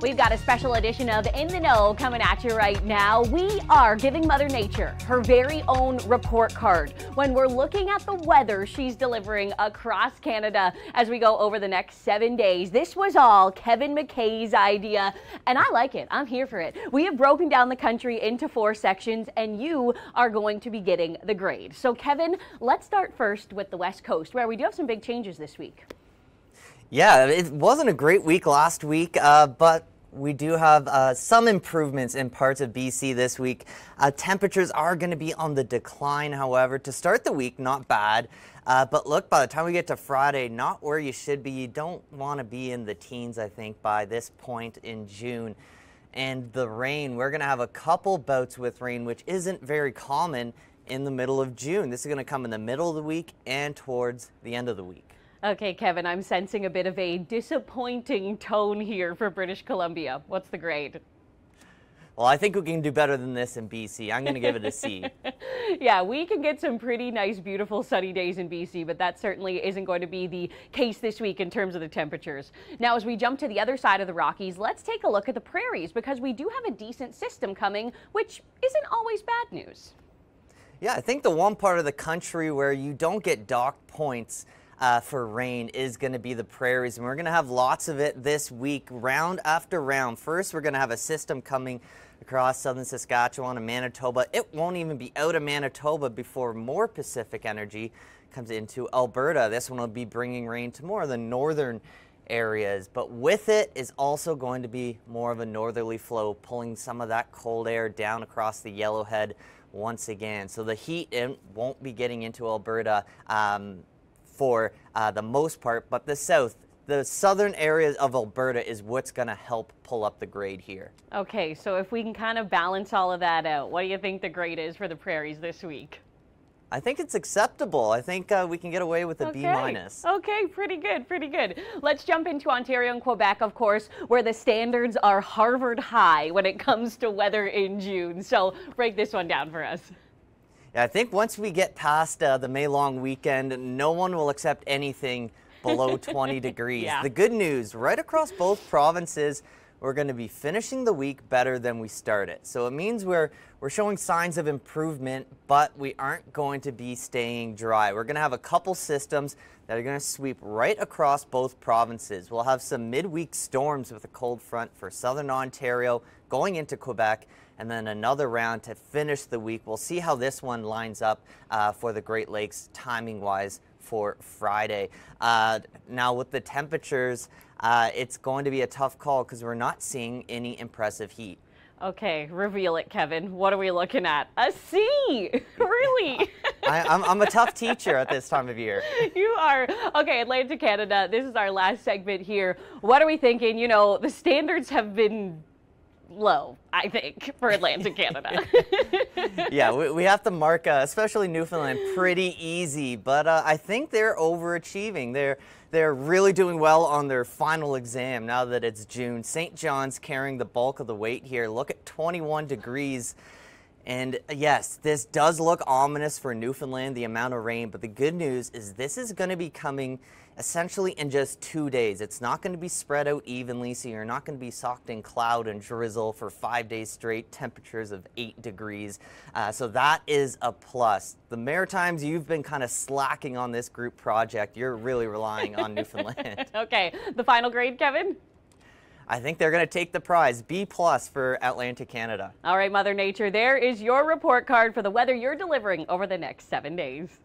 We've got a special edition of In the Know coming at you right now. We are giving Mother Nature her very own report card when we're looking at the weather she's delivering across Canada as we go over the next 7 days. This was all Kevin MacKay's idea, and I like it. I'm here for it. We have broken down the country into 4 sections, and you are going to be getting the grade. So, Kevin, let's start first with the West Coast, where we do have some big changes this week. Yeah, it wasn't a great week last week, but we do have some improvements in parts of BC this week. Temperatures are going to be on the decline, however. To start the week, not bad. But look, by the time we get to Friday, not where you should be. You don't want to be in the teens, I think, by this point in June. And the rain, we're going to have a couple bouts with rain, which isn't very common in the middle of June. This is going to come in the middle of the week and towards the end of the week. Okay, Kevin, I'm sensing a bit of a disappointing tone here for British Columbia. What's the grade? Well, I think we can do better than this in BC. I'm going to give it a C. Yeah, we can get some pretty nice, beautiful sunny days in BC, but that certainly isn't going to be the case this week in terms of the temperatures. Now, as we jump to the other side of the Rockies, let's take a look at the prairies because we do have a decent system coming, which isn't always bad news. Yeah, I think the one part of the country where you don't get docked points for rain is going to be the prairies, and we're going to have lots of it this week, round after round. First, we're going to have a system coming across southern Saskatchewan and Manitoba. It won't even be out of Manitoba before more Pacific energy comes into Alberta. This one will be bringing rain to more of the northern areas, but with it is also going to be more of a northerly flow, pulling some of that cold air down across the Yellowhead once again. So the heat won't be getting into Alberta for the most part, but the southern areas of Alberta is what's going to help pull up the grade here. Okay, so if we can kind of balance all of that out, what do you think the grade is for the prairies this week? I think it's acceptable. I think we can get away with a B-. Okay, pretty good, pretty good. Let's jump into Ontario and Quebec, of course, where the standards are Harvard high when it comes to weather in June. So break this one down for us. Yeah, I think once we get past the May-long weekend, no one will accept anything below 20 degrees. Yeah. The good news, right across both provinces, we're going to be finishing the week better than we started. So it means we're showing signs of improvement, but we aren't going to be staying dry. We're going to have a couple systems that are going to sweep right across both provinces. We'll have some midweek storms with a cold front for southern Ontario going into Quebec, and then another round to finish the week. We'll see how this one lines up for the Great Lakes timing-wise for Friday. Now with the temperatures, it's going to be a tough call because we're not seeing any impressive heat. Okay, reveal it, Kevin. What are we looking at? A C! Really? I'm a tough teacher at this time of year. You are. Okay, Atlantic Canada, this is our last segment here. What are we thinking? You know, the standards have been low, I think, for Atlantic Canada. Yeah, we have to mark, especially Newfoundland, pretty easy, but I think they're overachieving. They're really doing well on their final exam now that it's June. St. John's carrying the bulk of the weight here. Look at 21 degrees. And yes, this does look ominous for Newfoundland, the amount of rain, but the good news is this is going to be coming essentially in just 2 days. It's not going to be spread out evenly, so you're not going to be socked in cloud and drizzle for 5 days straight, temperatures of 8 degrees. So that is a plus. The Maritimes, you've been kind of slacking on this group project. You're really relying on Newfoundland. Okay, the final grade, Kevin? I think they're going to take the prize, B+ for Atlantic Canada. All right, Mother Nature, there is your report card for the weather you're delivering over the next 7 days.